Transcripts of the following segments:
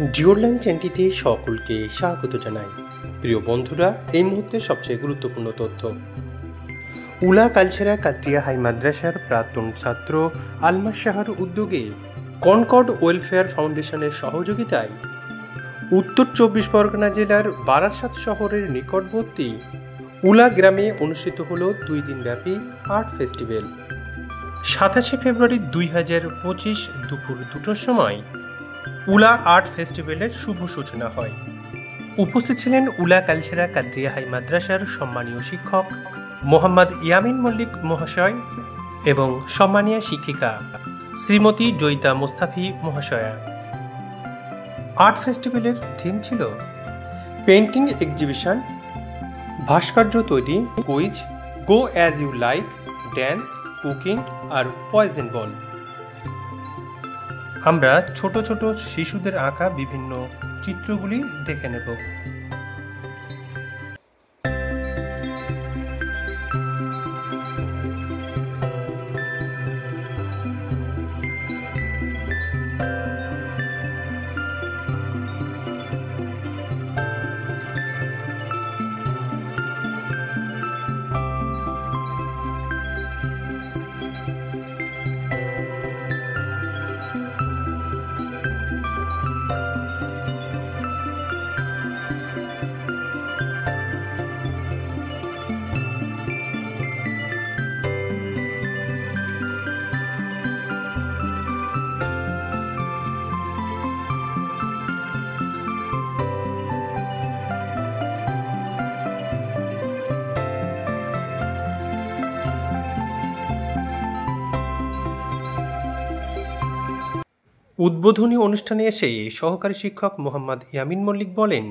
জিওরল্যান্ড চ্যানেলটিতে সকলকে স্বাগত জানাই। প্রিয় বন্ধুরা, এই মুহূর্তে সবচেয়ে গুরুত্বপূর্ণ তথ্য। উলা কালছেরা কাদ্রিয়া হাই মাদ্রাসার প্রাক্তন ছাত্র আলমাস শাহর উদ্যোগে কনকর্ড ওয়েলফেয়ার ফাউন্ডেশনের সহযোগিতায় উত্তর 24 পরগনা জেলার বারাসাত শহরের নিকটবর্তী উলা গ্রামে অনুষ্ঠিত হল 2 দিনব্যাপী আর্ট ফেস্টিভ্যাল। 27 ফেব্রুয়ারি 2025 দুপুর 2টার সময় উলা আর্ট ফেস্টিভ্যালের শুভ সূচনা হয়। উপস্থিত ছিলেন উলা কালছেরা কাদ্রিয়া হাই মাদ্রাসার সম্মানীয় শিক্ষক মোহাম্মদ ইয়ামিন মল্লিক মহাশয় এবং সম্মানীয় শিক্ষিকা শ্রীমতী জয়িতা মোস্তাফি মহাশয়া। আর্ট ফেস্টিভ্যালের থিম ছিল পেন্টিং এক্সিবিশন, ভাস্কর্য তৈরি, quiz, go as you like, dance, cooking আর পয়জন বল। আমরা ছোট ছোট শিশুদের আঁকা বিভিন্ন চিত্রগুলি দেখে নেব। উদ্বোধনী অনুষ্ঠানে এসে সহকারী শিক্ষক মোহাম্মদ ইয়ামিন মল্লিক বলেন,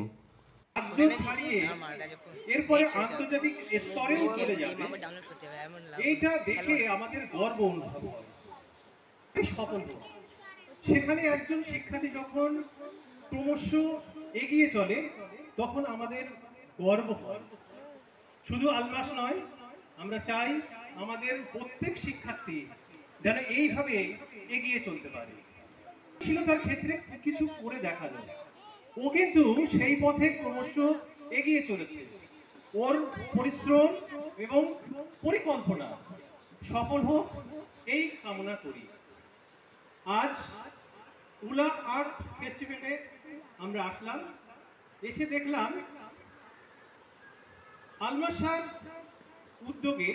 এরপরে আন্তর্জাতিক স্তরে চলে যাবে, এইটা দেখে আমাদের গর্ব অনুভব হয়, সফল হয়। সেখানে একজন শিক্ষার্থী যখন ক্রমশ এগিয়ে চলে তখন আমাদের গর্ব হয়। শুধু আলমাস নয়, আমরা চাই আমাদের প্রত্যেক শিক্ষার্থী যেন এইভাবে এগিয়ে চলতে পারে। তার ক্ষেত্রে কিছু করে দেখা যায়, ও কিন্তু সেই পথে ক্রমশ এগিয়ে চলেছে। ওর পরিশ্রম এবং পরিকল্পনা সফল হোক এই কামনা করি। আজ উলা আর্ট ফেস্টিভ্যালে আমরা আসলাম, এসে দেখলাম আলমাসার উদ্যোগে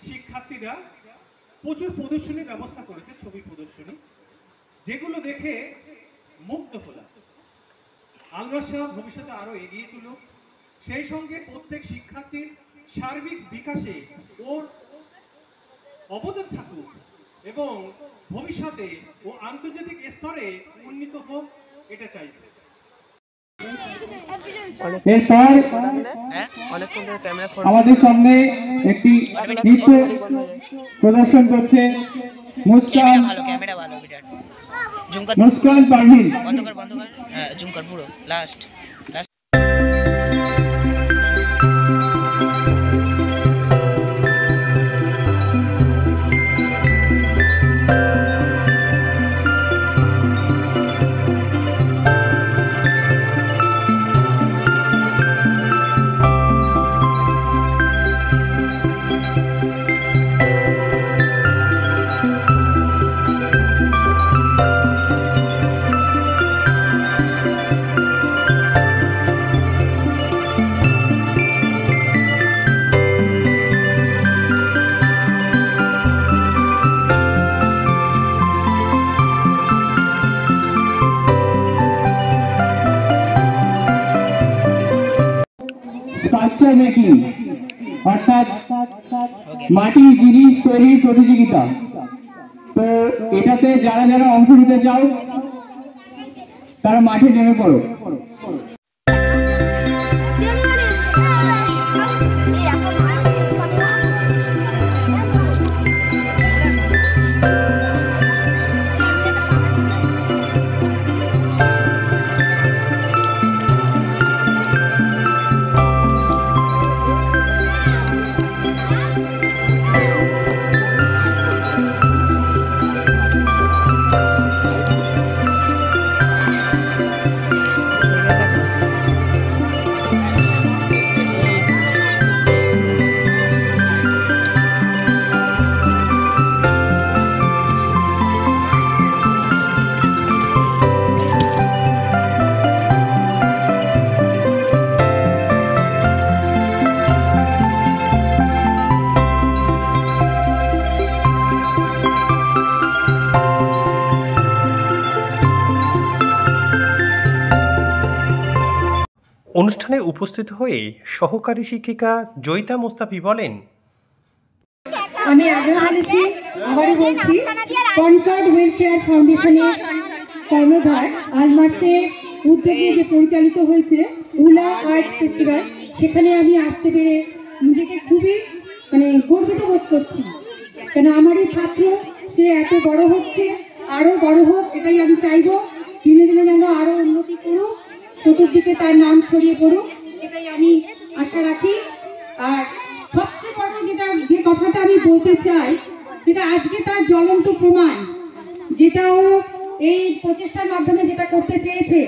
শিক্ষার্থীরা প্রচুর প্রদর্শনীর ব্যবস্থা করেছে, ছবি প্রদর্শনী, যেগুলো দেখে মুগ্ধ হলাম। আলমাসা ভবিষ্যতে আরো এগিয়ে চলুক, সেই সঙ্গে প্রত্যেক শিক্ষার্থীর সার্বিক বিকাশে ওর অবদান থাকুক এবং ভবিষ্যতে ও আন্তর্জাতিক স্তরে উন্নীত হোক, এটা চাইবে। এরপর আমাদের সামনে একটি নৃত্য প্রদর্শন করছে মুস্কান পারভিন। বন্ধ কর জুম কর পুরো লাস্ট। অর্থাৎ মাটির জিনিস তৈরির প্রতিযোগিতা। তো এটাতে যারা যারা অংশ নিতে চাও তারা মাঠে নেমে পড়ো। অনুষ্ঠানে উপস্থিত হয়ে সহকারী শিক্ষিকা জয়িতা মোস্তাফি বলেন, আমি আগে বলেছি, আবারও বলছি, কনসার্ট ওয়েলফেয়ার ফাউন্ডেশনের কর্ণধার আলমার্সের উদ্যোগে যে পরিচালিত হয়েছে উলা আর্ট ফেস্টিভ্যাল, সেখানে আমি আসতে পেরে নিজেকে খুবই গর্বিত বোধ করছি। কেন আমারই ছাত্র, সে এত বড় হচ্ছে, আরও বড় হোক, এটাই আমি চাইব। দিনে দিনে যেন আরও উন্নতি করুক, চতুর্দিকে তার নাম ছড়িয়ে পড়ুক, এটাই আমি আশা রাখি। আর সবচেয়ে বড় যে কথাটা আমি বলতে চাই, যেটা আজকে তার জ্বলন্ত প্রমাণ, যেটাও এই প্রচেষ্টার মাধ্যমে যেটা করতে চেয়েছে,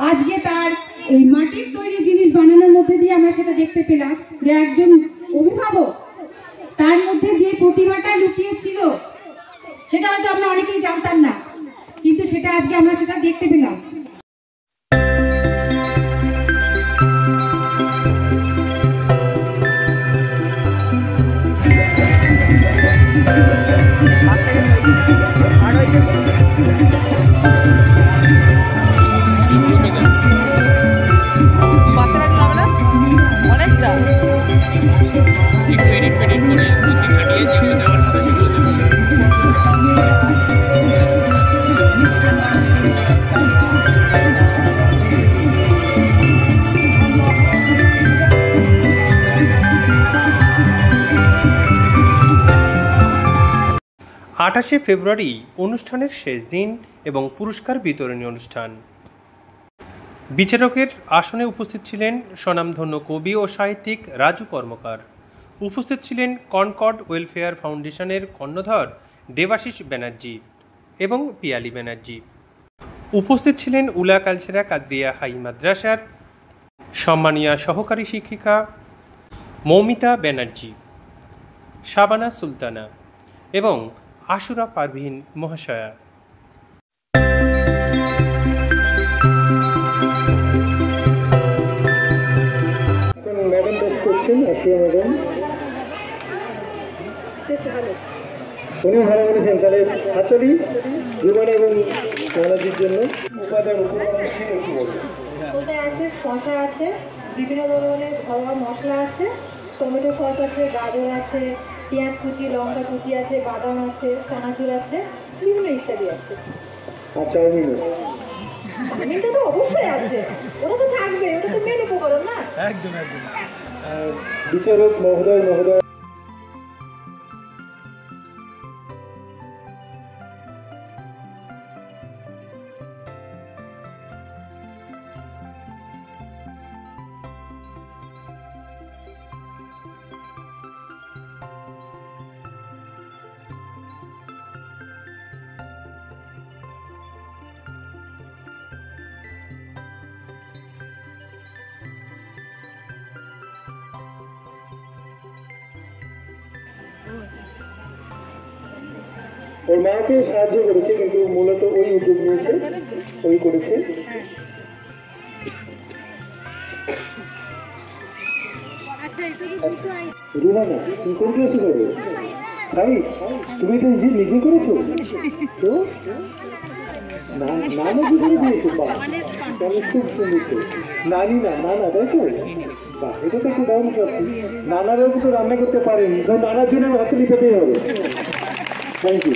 আজকে তার এই মাটির তৈরি জিনিস বানানোর মধ্যে দিয়ে আমরা সেটা দেখতে পেলাম যে একজন অভিভাবক, তার মধ্যে যে প্রতিভাটা লুকিয়ে ছিল সেটা হয়তো আমরা অনেকেই জানতাম না, কিন্তু সেটা আজকে আমরা সেটা দেখতে পেলাম। আঠাশে ফেব্রুয়ারি অনুষ্ঠানের শেষ দিন এবং পুরস্কার বিতরণী অনুষ্ঠান। বিচারকের আসনে উপস্থিত ছিলেন স্বনামধন্য কবি ও সাহিত্যিক রাজু কর্মকার। উপস্থিত ছিলেন কনকর্ড ওয়েলফেয়ার ফাউন্ডেশনের কর্ণধার দেবাশিস ব্যানার্জি এবং পিয়ালি ব্যানার্জি। উপস্থিত ছিলেন উলা কালছেরা কাদরিয়া হাই মাদ্রাসার সম্মানীয় সহকারী শিক্ষিকা মৌমিতা ব্যানার্জি, শাবানা সুলতানা এবং আশুরা পারভিন মহাশয়া। ম্যাডাম টেস্ট করছেন, আশুরা ম্যাডাম। উনিও ভালো বলেছেন। তাহলে হাততালি জীবন এবং নানাজির জন্য। উপাদান একটু বলবেন। আছে শসা আছে, বিভিন্ন ধরনের ঘরোয়া মশলা আছে, টমেটো সস আছে, গাজর আছে, পেঁয়াজ কুচি, লঙ্কা কুচি আছে, বাদাম আছে, চানাচুর আছে, বিভিন্ন ইত্যাদি আছে। আচ্ছা, চাউমিন চাউমিনটা তো অবশ্যই আছে, ওটা তো থাকবে, ওটা তো মেন উপকরণ না। একদম একদম। বিচারক মহোদয় মহোদয় ওর মাকে সাহায্য করেছে, কিন্তু মূলত ওই উদ্যোগ নিয়েছে, ওই করেছে। রুনা না, তুমি কোন ক্লাসে করো? তাই তুমি এটা নিজে করেছো তো? নানা কি করে দিয়েছো? তাহলে খুব সুন্দর তো। নানি না, নানা, তাই তো? বাহ, এটা তো একটু দারুণ করছি। নানারাও কিন্তু রান্না করতে পারেন, তো নানার জন্য হাততালি পেতেই হবে। Thank you.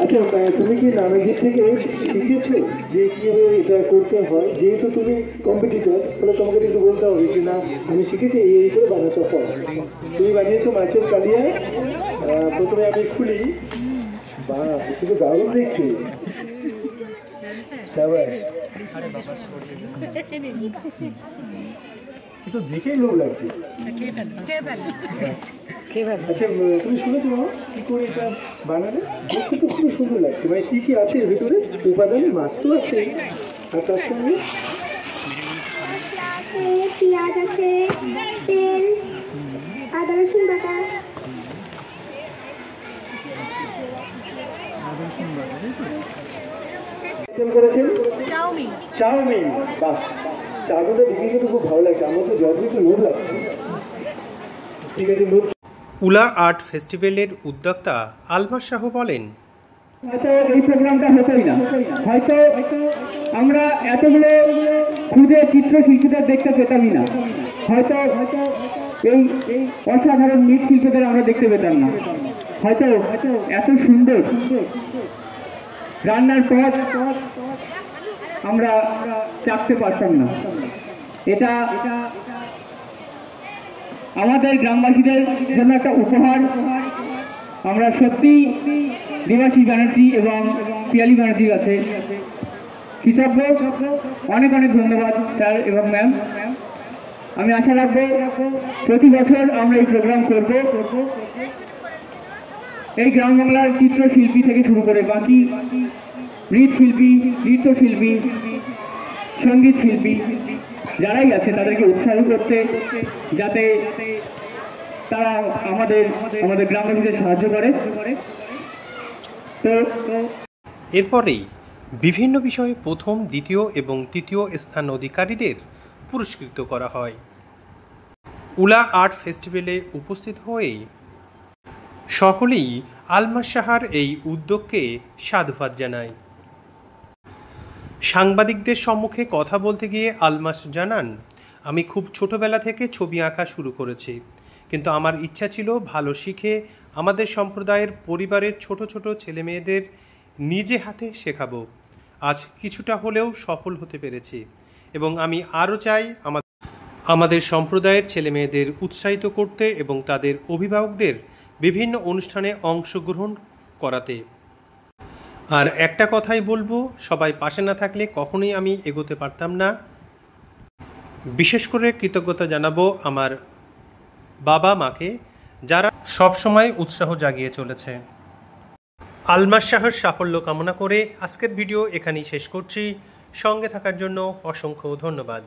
আচ্ছা, তুমি কি নানাজির থেকে শিখেছো যে কীভাবে এটা করতে হয়? যেহেতু তুমি কম্পিটিটর, তাহলে তোমাকে একটু বলতে হবে যে না, আমি শিখেছি এই করে বানাতে হয়। তুমি বানিয়েছো মাছের কালিয়া। প্রথমে আমি খুলি। বাহ, কিন্তু দারুণ দেখতে। তো দেখেই লোক লাগছে। আচ্ছা, তুমি শুনেছো মামা কি করে এটা বানালে? দেখতে তো খুব সুন্দর লাগছে। মানে কি কি আছে এর ভিতরে উপাদান? মাছ তো আছে, আর তার সঙ্গে পেঁয়াজ আছে, তেল, আদা রসুন বাটা। করেছেন চাউমিন। বাহ, চাউমিনটা দেখে কিন্তু খুব ভালো লাগছে। আমার তো যতই তো লোভ লাগছে। ঠিক আছে। উলা আর্ট ফেস্টিভ্যালের উদ্যোক্তা আলমাস শাহ বলেন, হয়তো এই প্রোগ্রামটা হতোই না, হয়তো আমরা এতগুলো খুদে চিত্রশিল্পীদের দেখতে পেতামই না, হয়তো এই অসাধারণ মৃৎশিল্পীদের আমরা দেখতে পেতাম না, হয়তো এত সুন্দর রান্নার পথ আমরা চাকতে পারতাম না। এটা আমাদের গ্রামবাসীদের জন্য একটা উপহার। আমরা সত্যি দেবাশিস ব্যানার্জি এবং পিয়ালি ব্যানার্জির কাছে কৃতজ্ঞ। অনেক অনেক ধন্যবাদ স্যার এবং ম্যাম। আমি আশা রাখবো প্রতি বছর আমরা এই প্রোগ্রাম করব। এই গ্রাম বাংলার চিত্রশিল্পী থেকে শুরু করে বাকি মৃৎশিল্পী, নৃত্যশিল্পী, সঙ্গীত শিল্পী যারাই আছে তাদেরকে উৎসাহ করতে, যাতে তারা আমাদের গ্রামবাসীদের সাহায্য করে। তো এরপরেই বিভিন্ন বিষয়ে প্রথম, দ্বিতীয় এবং তৃতীয় স্থান অধিকারীদের পুরস্কৃত করা হয়। উলা আর্ট ফেস্টিভ্যালে উপস্থিত হয়ে সকলেই আলমাস সাহার এই উদ্যোগকে সাধুবাদ জানায়। সাংবাদিকদের সম্মুখে কথা বলতে গিয়ে আলমাস জানান, আমি খুব ছোটবেলা থেকে ছবি আঁকা শুরু করেছি, কিন্তু আমার ইচ্ছা ছিল ভালো শিখে আমাদের সম্প্রদায়ের পরিবারের ছোট ছোট ছেলে মেয়েদের নিজে হাতে শেখাবো। আজ কিছুটা হলেও সফল হতে পেরেছি এবং আমি আরও চাই আমাদের সম্প্রদায়ের ছেলে মেয়েদের উৎসাহিত করতে এবং তাদের অভিভাবকদের বিভিন্ন অনুষ্ঠানে অংশগ্রহণ করাতে। আর একটা কথাই বলবো, সবাই পাশে না থাকলে কখনোই আমি এগোতে পারতাম না। বিশেষ করে কৃতজ্ঞতা জানাবো আমার বাবা মাকে, যারা সবসময় উৎসাহ জাগিয়ে চলেছে। আলমাস শাহর সাফল্য কামনা করে আজকের ভিডিও এখানেই শেষ করছি। সঙ্গে থাকার জন্য অসংখ্য ধন্যবাদ।